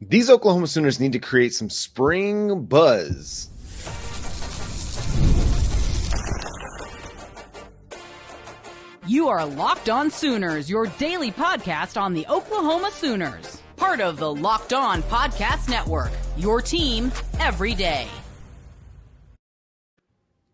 These Oklahoma Sooners need to create some spring buzz. You are Locked On Sooners, your daily podcast on the Oklahoma Sooners. Part of the Locked On Podcast Network, your team every day.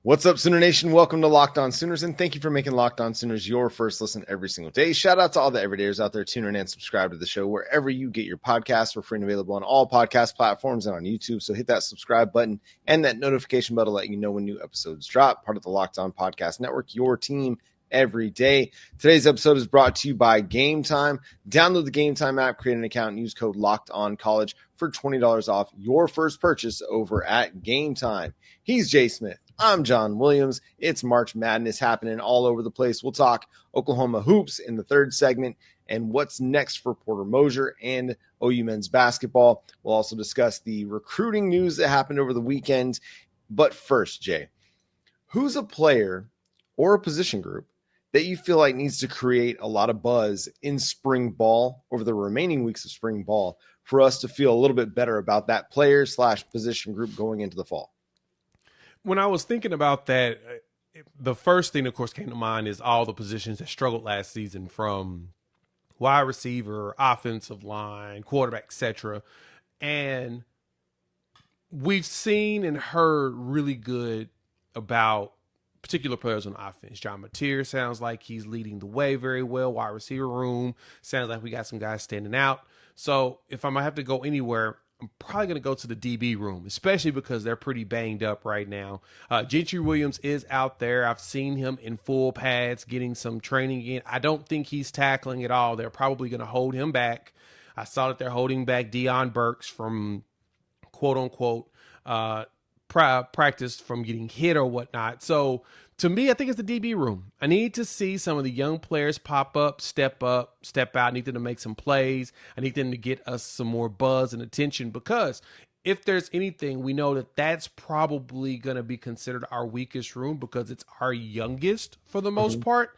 What's up, Sooner Nation? Welcome to Locked On Sooners, and thank you for making Locked On Sooners your first listen every single day. Shout out to all the everydayers out there tuning in and subscribe to the show wherever you get your podcasts. We're free and available on all podcast platforms and on YouTube, so hit that subscribe button and that notification bell to let you know when new episodes drop. Part of the Locked On Podcast Network, your team every day. Today's episode is brought to you by Game Time. Download the Game Time app, create an account, and use code LOCKEDONCollege for $20 off your first purchase over at Game Time. He's Jay Smith. I'm John Williams. It's March Madness happening all over the place. We'll talk Oklahoma hoops in the third segment and what's next for Porter Moser and OU men's basketball. We'll also discuss the recruiting news that happened over the weekend. But first, Jay, who's a player or a position group that you feel like needs to create a lot of buzz in spring ball over the remaining weeks of spring ball for us to feel a little bit better about that player / position group going into the fall? When I was thinking about that, the first thing, of course, came to mind is all the positions that struggled last season, from wide receiver, offensive line, quarterback, etc. And we've seen and heard really good about particular players on offense. John Mateer sounds like he's leading the way very well. Wide receiver room sounds like we got some guys standing out. So if I'm going to have to go anywhere, I'm probably going to go to the DB room, especially because they're pretty banged up right now. Gentry Williams is out there. I've seen him in full pads getting some training in. I don't think he's tackling at all. They're probably going to hold him back. I saw that they're holding back Deion Burks from quote-unquote practice from getting hit or whatnot. So to me, I think it's the DB room. I need to see some of the young players pop up, step out. I need them to make some plays. I need them to get us some more buzz and attention, because if there's anything, we know that that's probably going to be considered our weakest room because it's our youngest for the most part.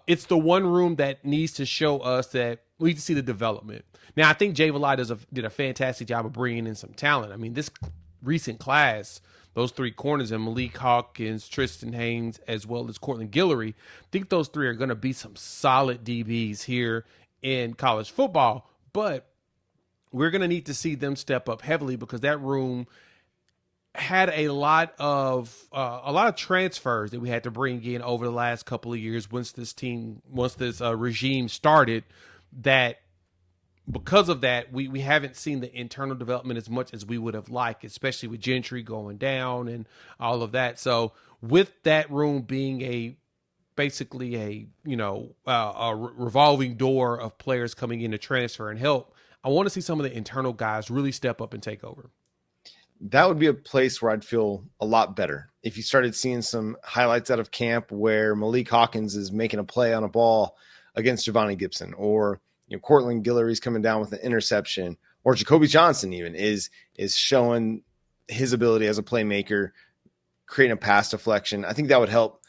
It's the one room that needs to show us that we need to see the development. Now, I think Jay Valai did a fantastic job of bringing in some talent. I mean, this recent class, those three corners, and Malik Hawkins, Tristan Haynes, as well as Cortland Guillory, I think those three are going to be some solid DBs here in college football. But we're going to need to see them step up heavily, because that room had a lot of transfers that we had to bring in over the last couple of years once this regime started, that because of that, we haven't seen the internal development as much as we would have liked, especially with Gentry going down and all of that. So with that room being basically a revolving door of players coming in to transfer and help, I want to see some of the internal guys really step up and take over. That would be a place where I'd feel a lot better if you started seeing some highlights out of camp where Malik Hawkins is making a play on a ball against Giovanni Gibson, or Cortland Guillory's coming down with an interception, or Jacoby Johnson even is showing his ability as a playmaker, creating a pass deflection. I think that would help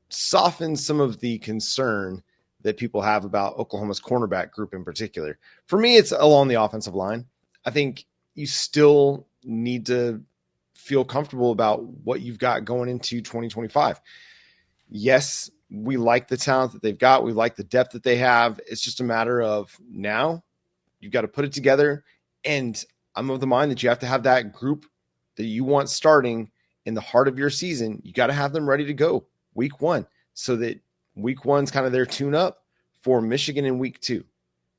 soften some of the concern that people have about Oklahoma's cornerback group in particular. For me, it's along the offensive line. I think you still need to feel comfortable about what you've got going into 2025. Yes, we like the talent that they've got. We like the depth that they have. It's just a matter of now you've got to put it together. And I'm of the mind that you have to have that group that you want starting in the heart of your season. You got to have them ready to go week one, so that week one's kind of their tune up for Michigan in week two,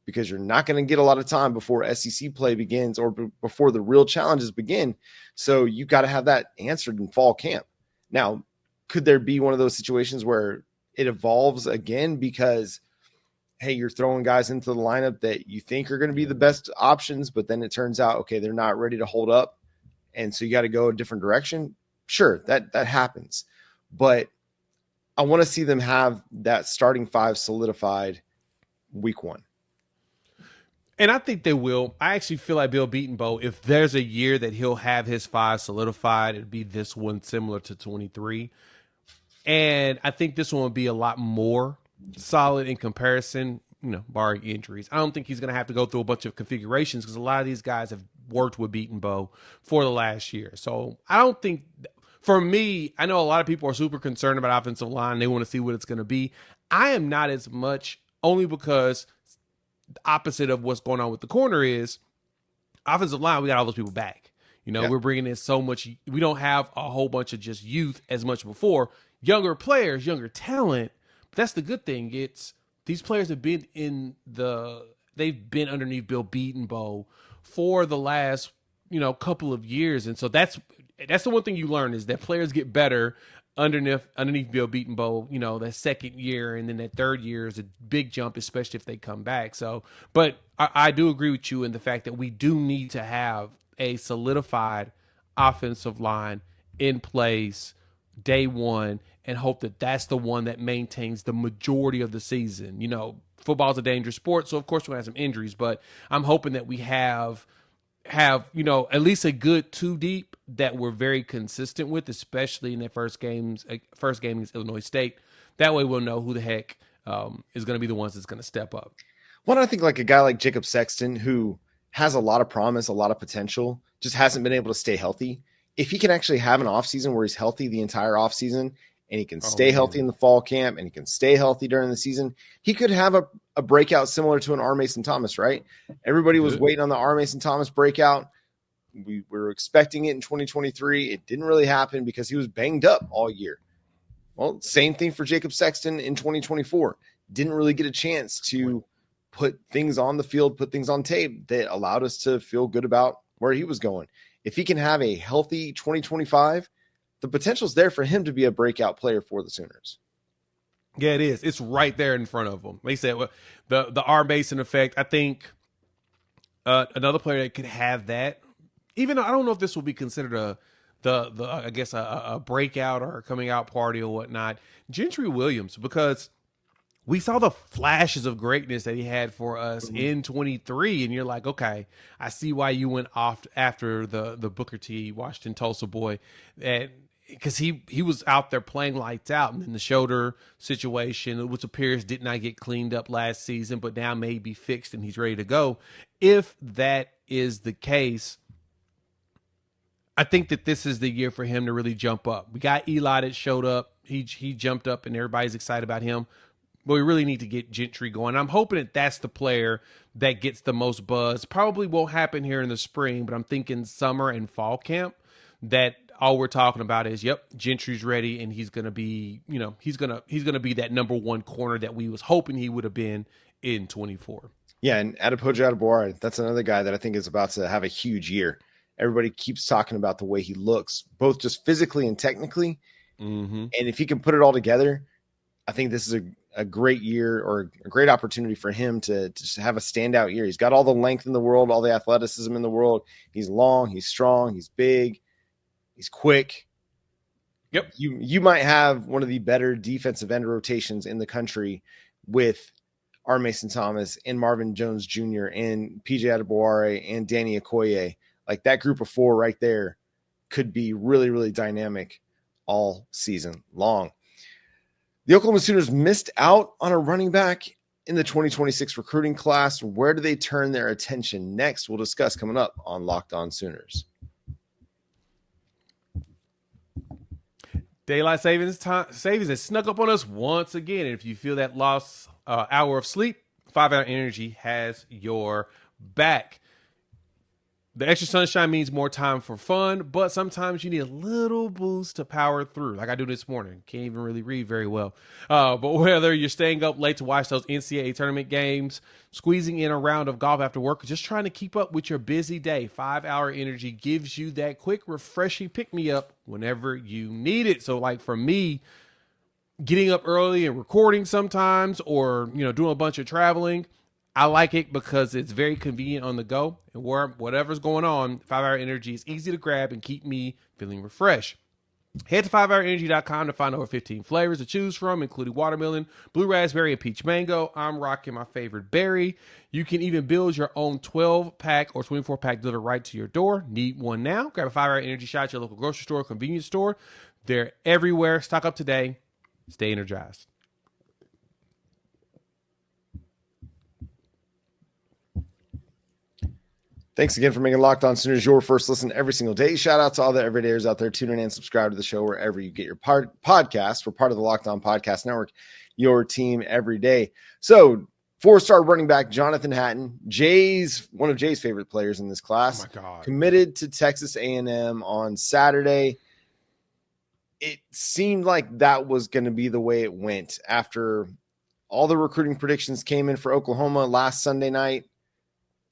because you're not going to get a lot of time before SEC play begins or before the real challenges begin. So you got to have that answered in fall camp. Now, could there be one of those situations where it evolves again because, hey, you're throwing guys into the lineup that you think are going to be the best options, but then it turns out, okay, they're not ready to hold up, and so you got to go a different direction? Sure, that happens. But I want to see them have that starting five solidified week one. And I think they will. I actually feel like Bill Beatonbow, if there's a year that he'll have his five solidified, it'd be this one, similar to 23. And I think this one will be a lot more solid in comparison. barring injuries. I don't think he's going to have to go through a bunch of configurations because a lot of these guys have worked with Beatonbow for the last year. So I don't think, for me, I know a lot of people are super concerned about offensive line. They want to see what it's going to be. I am not as much, only because the opposite of what's going on with the corner is offensive line, we got all those people back. We're bringing in so much. We don't have a whole bunch of just youth as much before. Younger players, younger talent. But that's the good thing. It's these players have been they've been underneath Bill Beatonbow for the last, couple of years. And so that's the one thing you learn is that players get better underneath Bill Beatonbow, that second year, and then that third year is a big jump, especially if they come back. So, but I do agree with you in the fact that we do need to have a solidified offensive line in place day one and hope that that's the one that maintains the majority of the season. Football's a dangerous sport, so of course we're going to have some injuries, but I'm hoping that we have at least a good two deep that we're very consistent with, especially in that first game against Illinois State. That way we'll know who the heck is going to be the ones that's going to step up. Well, I think like a guy like Jacob Sexton, who has a lot of promise, a lot of potential, just hasn't been able to stay healthy. If he can actually have an offseason where he's healthy the entire offseason, and he can stay healthy in the fall camp, and he can stay healthy during the season, he could have a breakout similar to an R. Mason Thomas, right? Everybody was waiting on the R. Mason Thomas breakout. We were expecting it in 2023. It didn't really happen because he was banged up all year. Well, same thing for Jacob Sexton in 2024. Didn't really get a chance to put things on the field, put things on tape that allowed us to feel good about where he was going. If he can have a healthy 2025, the potential's there for him to be a breakout player for the Sooners. Yeah, it is. It's right there in front of them. They said the R. Mason effect. I think another player that could have that, even though I don't know if this will be considered a breakout or a coming out party or whatnot, Gentry Williams, because we saw the flashes of greatness that he had for us in 23, and you're like, okay, I see why you went off after the Booker T. Washington Tulsa boy, because he was out there playing lights out, and then the shoulder situation, which appears did not get cleaned up last season, but now may be fixed and he's ready to go. If that is the case, I think that this is the year for him to really jump up. We got Eli that showed up. He jumped up, and everybody's excited about him. But we really need to get Gentry going. I'm hoping that that's the player that gets the most buzz. Probably won't happen here in the spring, but I'm thinking summer and fall camp, that all we're talking about is, yep, Gentry's ready, and he's going to be, he's going to be that number one corner that we was hoping he would have been in 24. Yeah, and Adeboware, that's another guy that I think is about to have a huge year. Everybody keeps talking about the way he looks, both just physically and technically. Mm-hmm. And if he can put it all together, I think this is a great year, or a great opportunity for him to just have a standout year. He's got all the length in the world, all the athleticism in the world. He's long, he's strong, he's big, he's quick. Yep. You might have one of the better defensive end rotations in the country with R. Mason Thomas and Marvin Jones Jr. and PJ Adeboware and Danny Okoye. Like, that group of four right there could be really, really dynamic all season long. The Oklahoma Sooners missed out on a running back in the 2026 recruiting class. Where do they turn their attention next? We'll discuss coming up on Locked On Sooners. Daylight savings has snuck up on us once again. And if you feel that lost hour of sleep, 5 Hour Energy has your back. The extra sunshine means more time for fun, but sometimes you need a little boost to power through, like I do this morning. Can't even really read very well. But whether you're staying up late to watch those NCAA tournament games, squeezing in a round of golf after work, or just trying to keep up with your busy day, 5 Hour Energy gives you that quick, refreshing pick-me-up whenever you need it. So, like for me, getting up early and recording sometimes, or doing a bunch of traveling, I like it because it's very convenient on the go, and whatever's going on, 5 Hour Energy is easy to grab and keep me feeling refreshed. Head to 5hourenergy.com to find over 15 flavors to choose from, including watermelon, blue raspberry, and peach mango. I'm rocking my favorite berry. You can even build your own 12-pack or 24-pack delivered right to your door. Need one now? Grab a 5 Hour Energy shot at your local grocery store, convenience store. They're everywhere. Stock up today. Stay energized. Thanks again for making Locked On Sooners your first listen every single day. Shout out to all the everydayers out there. Tune in and subscribe to the show wherever you get your podcast. We're part of the Locked On Podcast Network, your team every day. So, 4-star running back Jonathan Hatton, one of Jay's favorite players in this class, committed to Texas A&M on Saturday. It seemed like that was going to be the way it went after all the recruiting predictions came in for Oklahoma last Sunday night,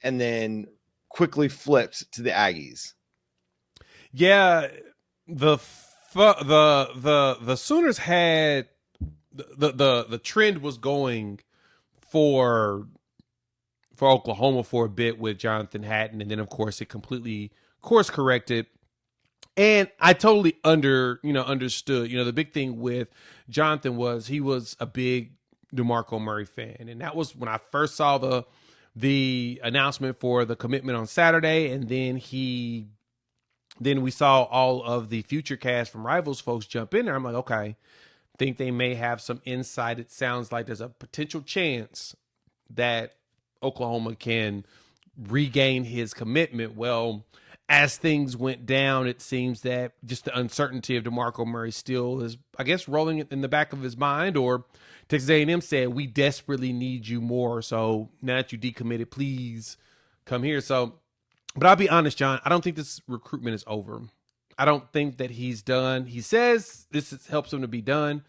and then quickly flipped to the Aggies. Yeah, the Sooners had the trend was going for Oklahoma for a bit with Jonathan Hatton, and then of course it completely course corrected. And I totally understood. The big thing with Jonathan was he was a big DeMarco Murray fan, and that was when I first saw the announcement for the commitment on Saturday, and then we saw all of the future cast from Rivals folks jump in there. I'm like, okay, think they may have some insight. It sounds like there's a potential chance that Oklahoma can regain his commitment. Well, as things went down, it seems that just the uncertainty of DeMarco Murray still is, I guess, rolling in the back of his mind, or Texas A&M said, we desperately need you more. So now that you decommitted, please come here. So, but I'll be honest, John, I don't think this recruitment is over. I don't think that he's done. He says helps him to be done.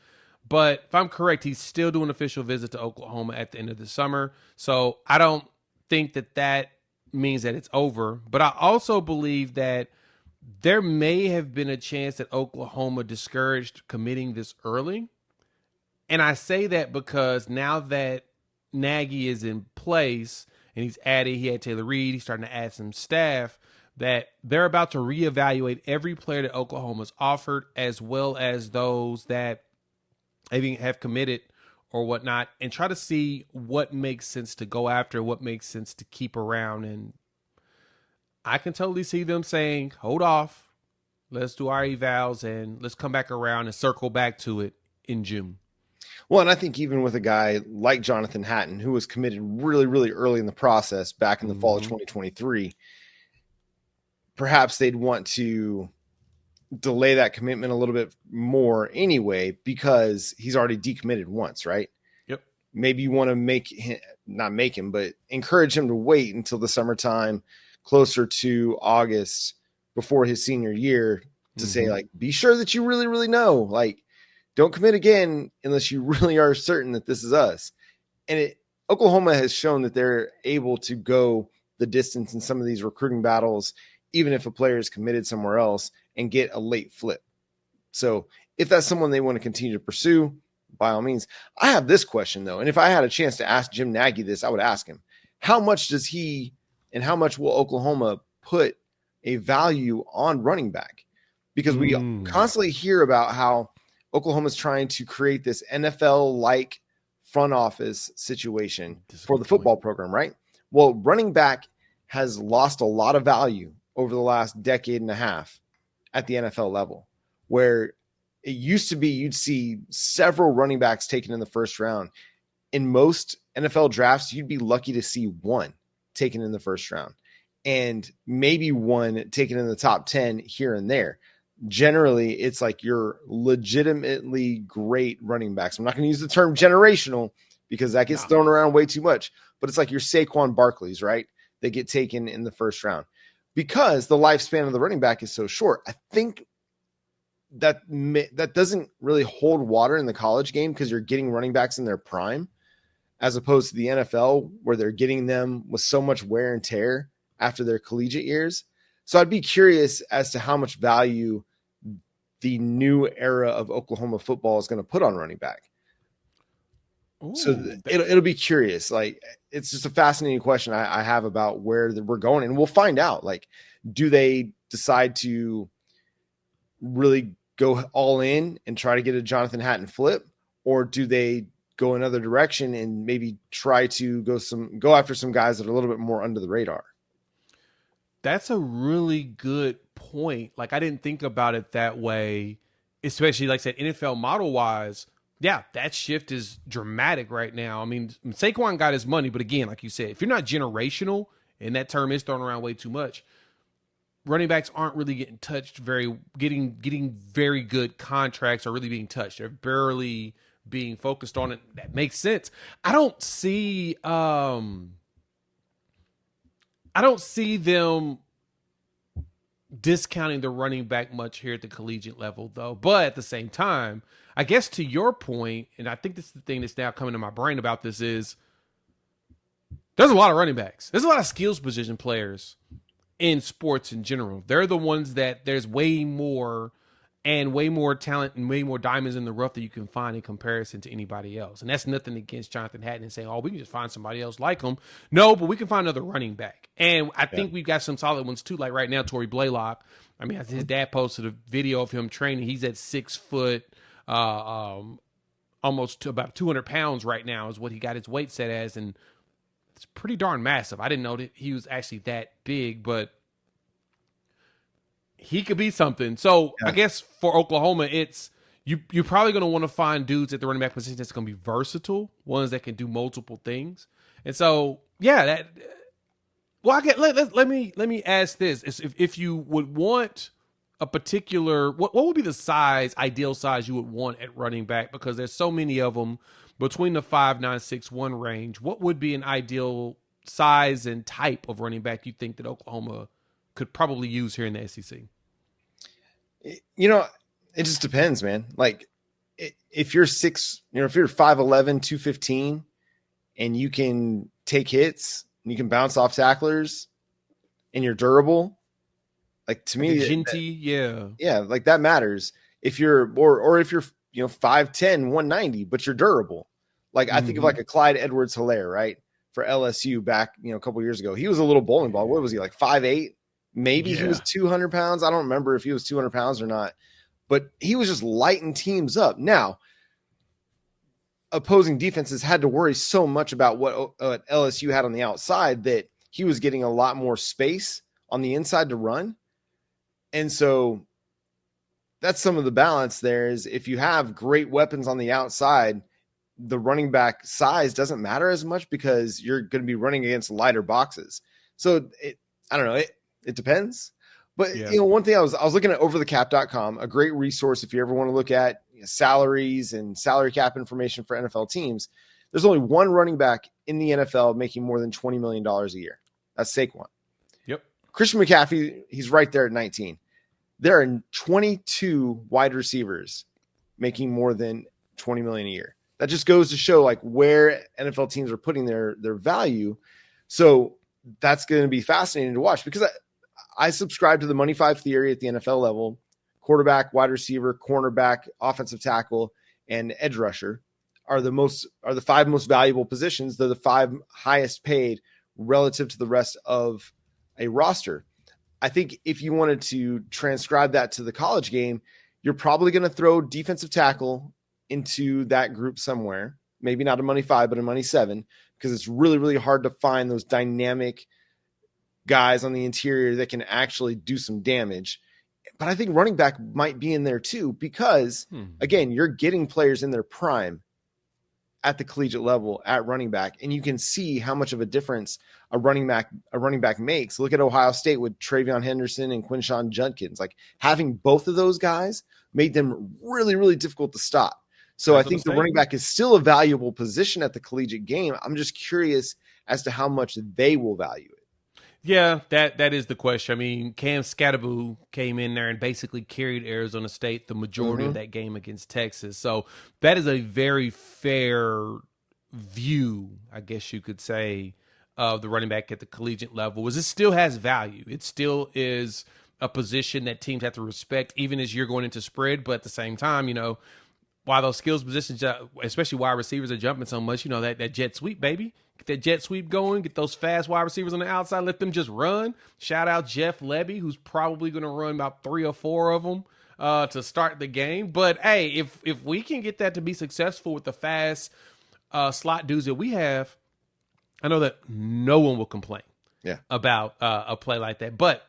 But if I'm correct, he's still doing an official visit to Oklahoma at the end of the summer. So I don't think that means that it's over. But I also believe that there may have been a chance that Oklahoma discouraged committing this early. And I say that because now that Nagy is in place and he had Taylor Reed, he's starting to add some staff, that they're about to reevaluate every player that Oklahoma's offered, as well as those that have committed or whatnot, and try to see what makes sense to go after, what makes sense to keep around. And I can totally see them saying, hold off, let's do our evals, and let's come back around and circle back to it in June. Well, and I think even with a guy like Jonathan Hatton, who was committed really, really early in the process back in the fall of 2023, perhaps they'd want to delay that commitment a little bit more anyway, because he's already decommitted once, right? Yep. Maybe you want to but encourage him to wait until the summertime, closer to August, before his senior year, to say, like, be sure that you really, really know, like, don't commit again unless you really are certain that this is us. And Oklahoma has shown that they're able to go the distance in some of these recruiting battles, even if a player is committed somewhere else, and get a late flip. So if that's someone they want to continue to pursue, by all means. I have this question, though, and if I had a chance to ask Jim Nagy this, I would ask him, how much does he and how much will Oklahoma put a value on running back? Because we constantly hear about how Oklahoma's trying to create this NFL-like front office situation for the football program, right? Well, running back has lost a lot of value over the last decade and a half at the NFL level, where it used to be you'd see several running backs taken in the first round. In most NFL drafts, you'd be lucky to see one taken in the first round, and maybe one taken in the top 10 here and there. Generally, it's like your legitimately great running backs. I'm not going to use the term generational because that gets thrown around way too much, but it's like your Saquon Barkleys, right? They get taken in the first round because the lifespan of the running back is so short. I think that doesn't really hold water in the college game because you're getting running backs in their prime, as opposed to the NFL where they're getting them with so much wear and tear after their collegiate years. So I'd be curious as to how much value the new era of Oklahoma football is going to put on running back. Ooh, so it'll be curious. Like, it's just a fascinating question I have about where we're going, and we'll find out. Like, do they decide to really go all in and try to get a Jonathan Hatton flip, or do they go another direction and maybe try to go after some guys that are a little bit more under the radar? That's a really good point. Like, I didn't think about it that way, especially like I said, NFL model wise. Yeah, that shift is dramatic right now. I mean, Saquon got his money, but again, like you said, if you're not generational and that term is thrown around way too much, running backs aren't really getting very good contracts or really being touched. They're barely being focused on it. That makes sense. I don't see them discounting the running back much here at the collegiate level, though. But at the same time, I guess to your point, and I think this is the thing that's now coming to my brain about this, is there's a lot of running backs. There's a lot of skills position players in sports in general. They're the ones that there's way more talent and way more diamonds in the rough that you can find in comparison to anybody else. And that's nothing against Jonathan Hatton and saying, oh, we can just find somebody else like him. No, but we can find another running back. And I think we've got some solid ones too. Like right now, Torrey Blaylock. I mean, his dad posted a video of him training. He's at 6 foot, almost to about 200 pounds right now is what he got his weight set as. And it's pretty darn massive. I didn't know that he was actually that big, but he could be something. So I guess for Oklahoma, it's you're probably going to want to find dudes at the running back position that's going to be versatile, ones that can do multiple things. And so, let me ask this: if you would want a particular, what would be the ideal size you would want at running back? Because there's so many of them between the 5'9", 6'1" range. What would be an ideal size and type of running back you think that Oklahoma could probably use here in the SEC? It just depends, man. Like if you're if you're 5'11", 215 and you can take hits and you can bounce off tacklers and you're durable, like to me, like that matters. If you're, or if you're, 5'10", 190, but you're durable. Like I think of like a Clyde Edwards-Helaire, right? For LSU back, a couple years ago, he was a little bowling ball. What was he, like 5'8"? Maybe he was 200 pounds. I don't remember if he was 200 pounds or not, but he was just lighting teams up. Now, opposing defenses had to worry so much about what LSU had on the outside that he was getting a lot more space on the inside to run. And so that's some of the balance there is if you have great weapons on the outside, the running back size doesn't matter as much because you're going to be running against lighter boxes. So I don't know. It depends. But, one thing I was looking at overthecap.com, a great resource if you ever want to look at salaries and salary cap information for NFL teams. There's only one running back in the NFL making more than $20 million a year. That's Saquon. Yep. Christian McCaffrey, he's right there at 19. There are 22 wide receivers making more than $20 million a year. That just goes to show like where NFL teams are putting their value. So that's going to be fascinating to watch because I subscribe to the Money 5 theory at the NFL level. Quarterback, wide receiver, cornerback, offensive tackle, and edge rusher are the 5 most valuable positions. They're the 5 highest paid relative to the rest of a roster. I think if you wanted to transcribe that to the college game, you're probably going to throw defensive tackle into that group somewhere. Maybe not a Money 5, but a Money 7, because it's really, really hard to find those dynamic guys on the interior that can actually do some damage. But I think running back might be in there too, because again, you're getting players in their prime at the collegiate level at running back. And you can see how much of a difference a running back makes. Look at Ohio State with Travion Henderson and Quinshon Judkins. Like having both of those guys made them really, really difficult to stop. So I think the running back is still a valuable position at the collegiate game. I'm just curious as to how much they will value it. Yeah, that is the question. I mean, Cam Scatteraboo came in there and basically carried Arizona State the majority of that game against Texas. So that is a very fair view, I guess you could say, of the running back at the collegiate level. Is it still has value. It still is a position that teams have to respect, even as you're going into spread. But at the same time, while those skills positions, especially wide receivers, are jumping so much, that jet sweep, baby. Get that jet sweep going. Get those fast wide receivers on the outside. Let them just run. Shout out Jeff Levy, who's probably going to run about 3 or 4 of them to start the game. But, hey, if we can get that to be successful with the fast slot dudes that we have, I know that no one will complain about a play like that. But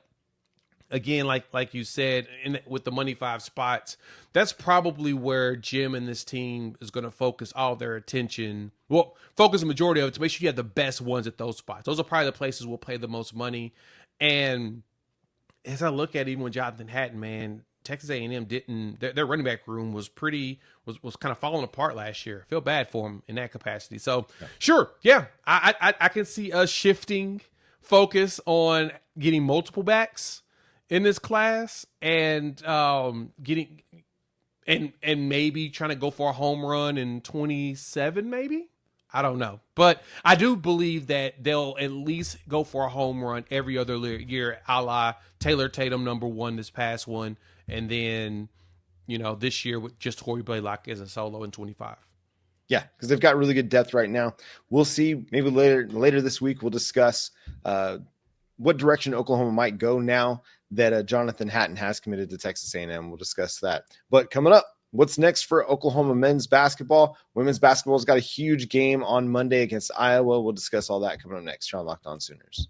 again, like you said, with the Money 5 spots, that's probably where Jim and this team is going to focus all their attention. Well, focus the majority of it to make sure you have the best ones at those spots. Those are probably the places we'll pay the most money. And as I look at it, even with Jonathan Hatton, man, Texas A&M didn't. Their running back room was kind of falling apart last year. I feel bad for them in that capacity. So, Sure, yeah, I can see us shifting focus on getting multiple backs in this class and getting and maybe trying to go for a home run in 27, maybe. I don't know. But I do believe that they'll at least go for a home run every other year, a la Taylor Tatum #1 this past one. And then, this year with just Torrey Blaylock as a solo in 25. Yeah, because they've got really good depth right now. We'll see. Maybe later this week we'll discuss what direction Oklahoma might go now that Jonathan Hatton has committed to Texas A&M. We'll discuss that. But coming up, what's next for Oklahoma men's basketball? Women's basketball's got a huge game on Monday against Iowa. We'll discuss all that coming up next here on Locked On Sooners.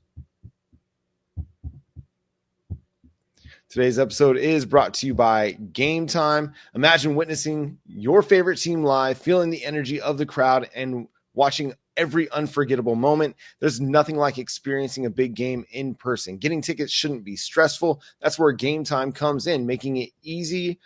Today's episode is brought to you by Game Time. Imagine witnessing your favorite team live, feeling the energy of the crowd, and watching every unforgettable moment. There's nothing like experiencing a big game in person. Getting tickets shouldn't be stressful. That's where Game Time comes in, making it easy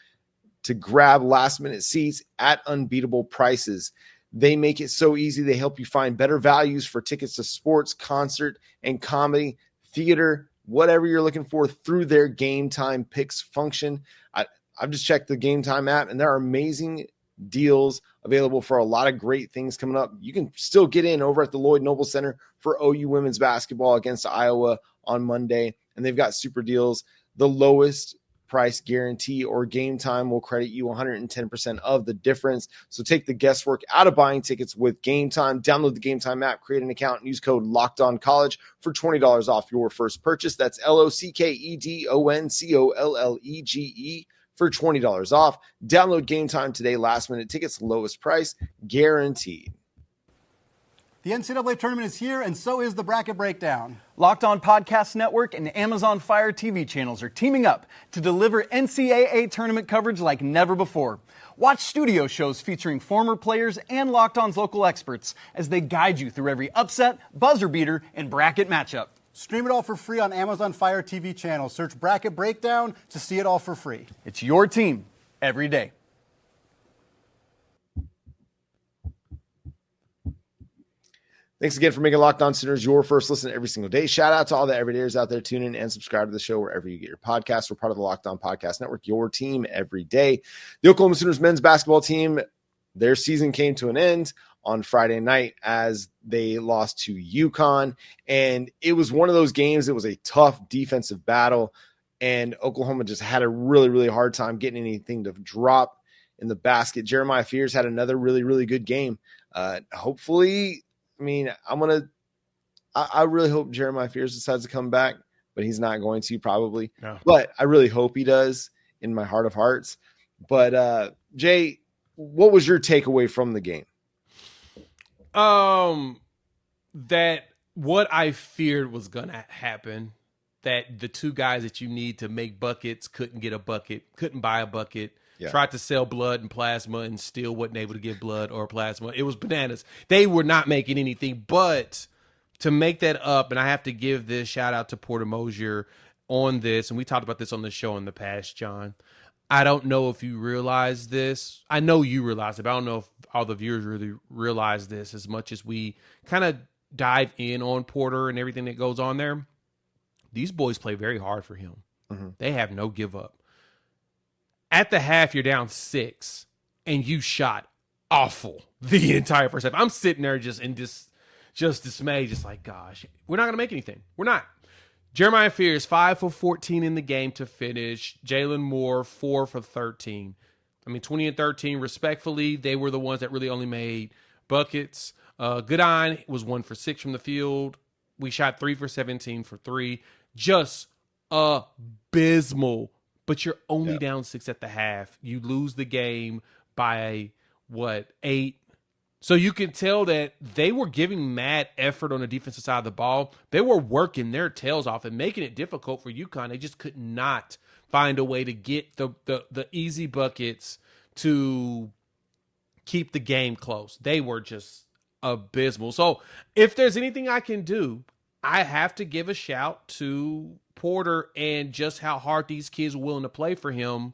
to grab last-minute seats at unbeatable prices. They make it so easy. They help you find better values for tickets to sports, concert, and comedy, theater, whatever you're looking for through their Game Time Picks function. I've just checked the Game Time app, and there are amazing deals available for a lot of great things coming up. You can still get in over at the Lloyd Noble Center for OU women's basketball against Iowa on Monday, and they've got super deals. The lowest price guarantee or Game Time will credit you 110% of the difference. So take the guesswork out of buying tickets with Game Time. Download the Game Time app, create an account, and use code LOCKEDONCollege for $20 off your first purchase. That's LOCKEDONCOLLEGE for $20 off. Download Game Time today. Last minute tickets, lowest price guaranteed. The NCAA tournament is here, and so is the Bracket Breakdown. Locked On Podcast Network and Amazon Fire TV channels are teaming up to deliver NCAA tournament coverage like never before. Watch studio shows featuring former players and Locked On's local experts as they guide you through every upset, buzzer beater, and bracket matchup. Stream it all for free on Amazon Fire TV channel. Search Bracket Breakdown to see it all for free. It's your team every day. Thanks again for making Locked On Sooners your first listen every single day. Shout out to all the everydayers out there. Tune in and subscribe to the show wherever you get your podcasts. We're part of the Locked On Podcast Network, your team every day. The Oklahoma Sooners men's basketball team, their season came to an end on Friday night as they lost to UConn. And it was one of those games. It was a tough defensive battle. And Oklahoma just had a really, really hard time getting anything to drop in the basket. Jeremiah Fears had another really, really good game. Hopefully, I really hope Jeremiah Fears decides to come back, but he's not going to probably. No. But I really hope he does in my heart of hearts. But Jay, what was your takeaway from the game? That what I feared was going to happen, that the two guys that you need to make buckets couldn't get a bucket, couldn't buy a bucket. Yeah. Tried to sell blood and plasma and still wasn't able to get blood or plasma. It was bananas. They were not making anything. But to make that up, and I have to give this shout out to Porter Moser on this, and we talked about this on the show in the past, John. I don't know if you realize this. I know you realize it, but I don't know if all the viewers really realize this as much as we kind of dive in on Porter and everything that goes on there. These boys play very hard for him. Mm-hmm. They have no give up. At the half, you're down 6, and you shot awful the entire first half. I'm sitting there just dismayed, just like, gosh, we're not going to make anything. We're not. Jeremiah Fears, 5 for 14 in the game to finish. Jalen Moore, 4 for 13. 20 and 13, respectfully, they were the ones that really only made buckets. Goodine was 1 for 6 from the field. We shot 3 for 17 for 3. Just abysmal. But you're only down 6 at the half. You lose the game by, 8? So you can tell that they were giving mad effort on the defensive side of the ball. They were working their tails off and making it difficult for UConn. They just could not find a way to get the easy buckets to keep the game close. They were just abysmal. So if there's anything I can do, I have to give a shout to Porter and just how hard these kids were willing to play for him,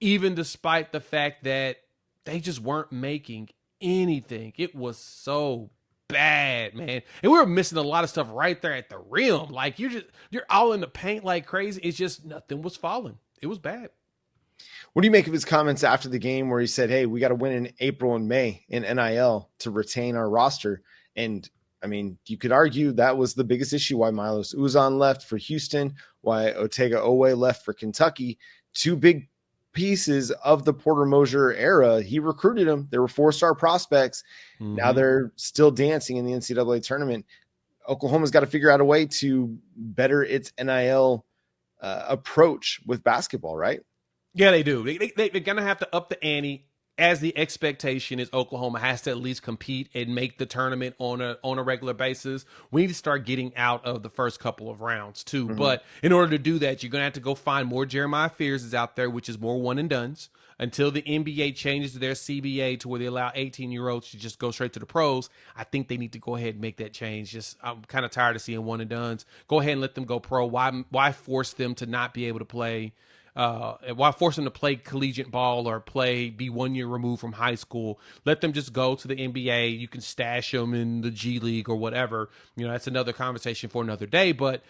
even despite the fact that they just weren't making anything. It was so bad, man. And we were missing a lot of stuff right there at the rim. Like you're all in the paint like crazy. It's just nothing was falling. It was bad. What do you make of his comments after the game where he said, hey, we got to win in April and May in NIL to retain our roster? And I mean, you could argue that was the biggest issue why Milos Uzan left for Houston, why Otega Owe left for Kentucky. Two big pieces of the Porter Moser era. He recruited them. They were 4-star prospects. Mm-hmm. Now they're still dancing in the NCAA tournament. Oklahoma's got to figure out a way to better its NIL approach with basketball, right? Yeah, they do. They're going to have to up the ante, as the expectation is Oklahoma has to at least compete and make the tournament on a regular basis. We need to start getting out of the first couple of rounds too. Mm-hmm. But in order to do that, you're going to have to go find more Jeremiah Fearses out there, which is more one and dones. Until the NBA changes their CBA to where they allow 18-year-olds to just go straight to the pros, I think they need to go ahead and make that change. I'm kind of tired of seeing one and dones. Go ahead and let them go pro. Why force them to not be able to play? Why force them to play collegiate ball or be 1 year removed from high school? Let them just go to the NBA. You can stash them in the G League or whatever. That's another conversation for another day. But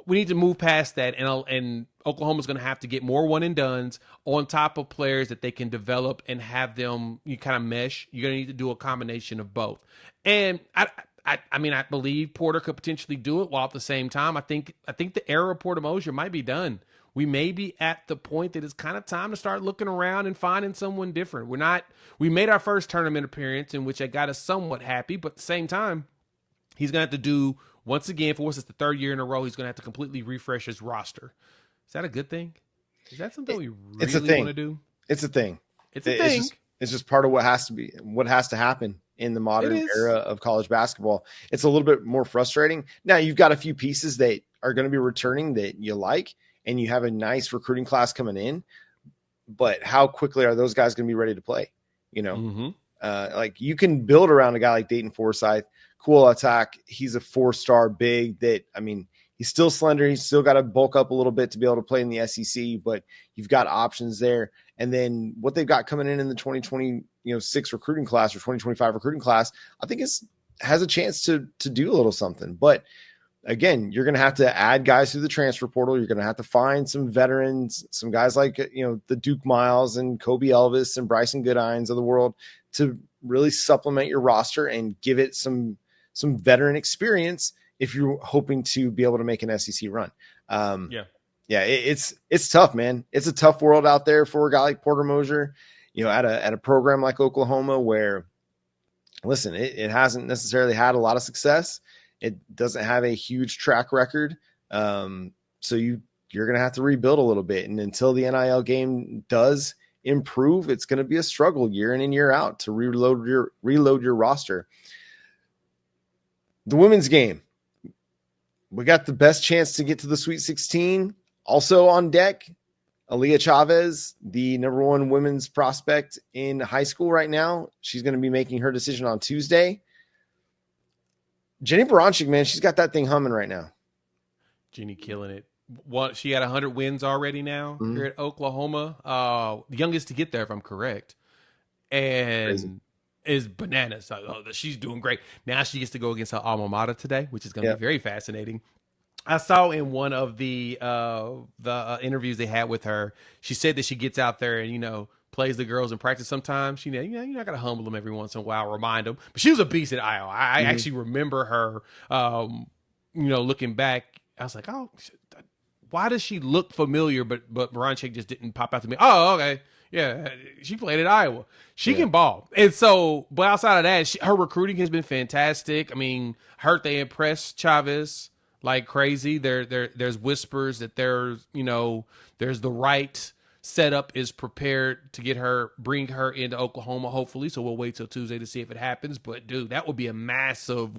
we need to move past that, and Oklahoma's going to have to get more one and dones on top of players that they can develop and have them kind of mesh. You're going to need to do a combination of both. And I believe Porter could potentially do it, while at the same time, I think the era of Porter Moser might be done. We may be at the point that it's kind of time to start looking around and finding someone different. We made our first tournament appearance in which I got us somewhat happy, but at the same time, he's going to have to do, once again, for us, it's the third year in a row, he's going to have to completely refresh his roster. Is that a good thing? Is that something we really want to do? It's a thing. It's a thing. It's just part of what has to happen in the modern era of college basketball. It's a little bit more frustrating. Now, you've got a few pieces that are going to be returning that you like, and you have a nice recruiting class coming in, but how quickly are those guys going to be ready to play? Mm-hmm. Like you can build around a guy like Dayton Forsythe, cool attack. He's a 4-star big he's still slender. He's still got to bulk up a little bit to be able to play in the SEC, but you've got options there. And then what they've got coming in the 2026 recruiting class or 2025 recruiting class, I think has a chance to do a little something. But again, you're going to have to add guys through the transfer portal. You're going to have to find some veterans, some guys like, the Duke Miles and Kobe Elvis and Bryson Goodines of the world to really supplement your roster and give it some veteran experience if you're hoping to be able to make an SEC run. It's tough, man. It's a tough world out there for a guy like Porter Moser, at a program like Oklahoma where, listen, it hasn't necessarily had a lot of success. It doesn't have a huge track record. So you're going to have to rebuild a little bit. And until the NIL game does improve, it's going to be a struggle year in and year out to reload your roster. The women's game, we got the best chance to get to the Sweet 16. Also on deck, Aaliyah Chavez, the number 1 women's prospect in high school right now. She's going to be making her decision on Tuesday. Jenny Baranczyk, man, she's got that thing humming right now. Jenny killing it. She had 100 wins already now here at Oklahoma. The youngest to get there, if I'm correct. And crazy. Is bananas. She's doing great. Now she gets to go against her alma mater today, which is going to be very fascinating. I saw in one of the interviews they had with her, she said that she gets out there and, plays the girls in practice sometimes. You're not going to humble them every once in a while, remind them. But she was a beast at Iowa. I actually remember her, looking back. I was like, oh, why does she look familiar? But Baranczyk just didn't pop out to me. Oh, okay. Yeah, she played at Iowa. She can ball. And so, but outside of that, her recruiting has been fantastic. I mean, they impressed Chavez like crazy. There's whispers that there's the right setup is prepared to bring her into Oklahoma, hopefully. So we'll wait till Tuesday to see if it happens. But dude, that would be a massive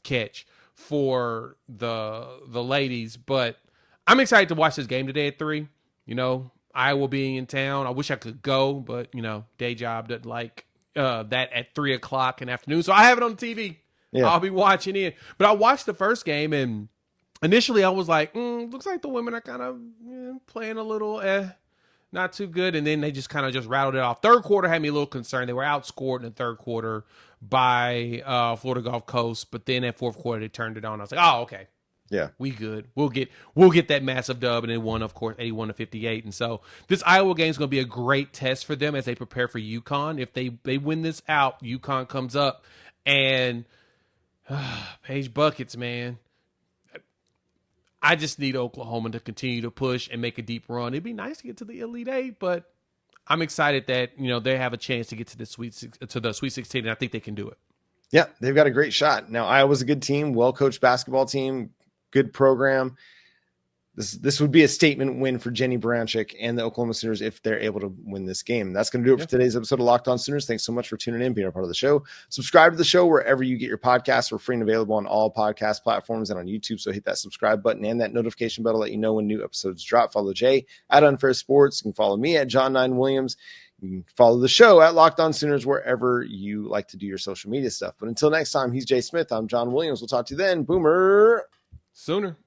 catch for the ladies. But I'm excited to watch this game today at 3. Iowa being in town. I wish I could go, but day job doesn't like that at 3 o'clock in the afternoon. So I have it on TV. Yeah. I'll be watching it. But I watched the first game, and initially I was like, looks like the women are kind of playing a little not too good. And then they just kind of just rattled it off. Third quarter had me a little concerned. They were outscored in the third quarter by Florida Gulf Coast. But then at fourth quarter, they turned it on. I was like, oh, okay. Yeah, we good. We'll get that massive dub, and then won, of course, 81-58. And so this Iowa game is going to be a great test for them as they prepare for UConn. If they win this out, UConn comes up, and Paige buckets, man. I just need Oklahoma to continue to push and make a deep run. It'd be nice to get to the Elite Eight, but I'm excited that they have a chance to get to the Sweet 16, and I think they can do it. Yeah, they've got a great shot. Now, Iowa's a good team, well-coached basketball team, good program. This would be a statement win for Jenny Baranczyk and the Oklahoma Sooners if they're able to win this game. That's going to do it for today's episode of Locked On Sooners. Thanks so much for tuning in, being a part of the show. Subscribe to the show wherever you get your podcasts. We're free and available on all podcast platforms and on YouTube, so hit that subscribe button and that notification bell to let you know when new episodes drop. Follow Jay at Unfair Sports. You can follow me at John9 Williams. You can follow the show at Locked On Sooners wherever you like to do your social media stuff. But until next time, he's Jay Smith. I'm John Williams. We'll talk to you then. Boomer. Sooner.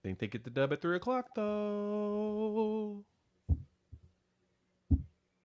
Think they get the dub at 3 o'clock, though.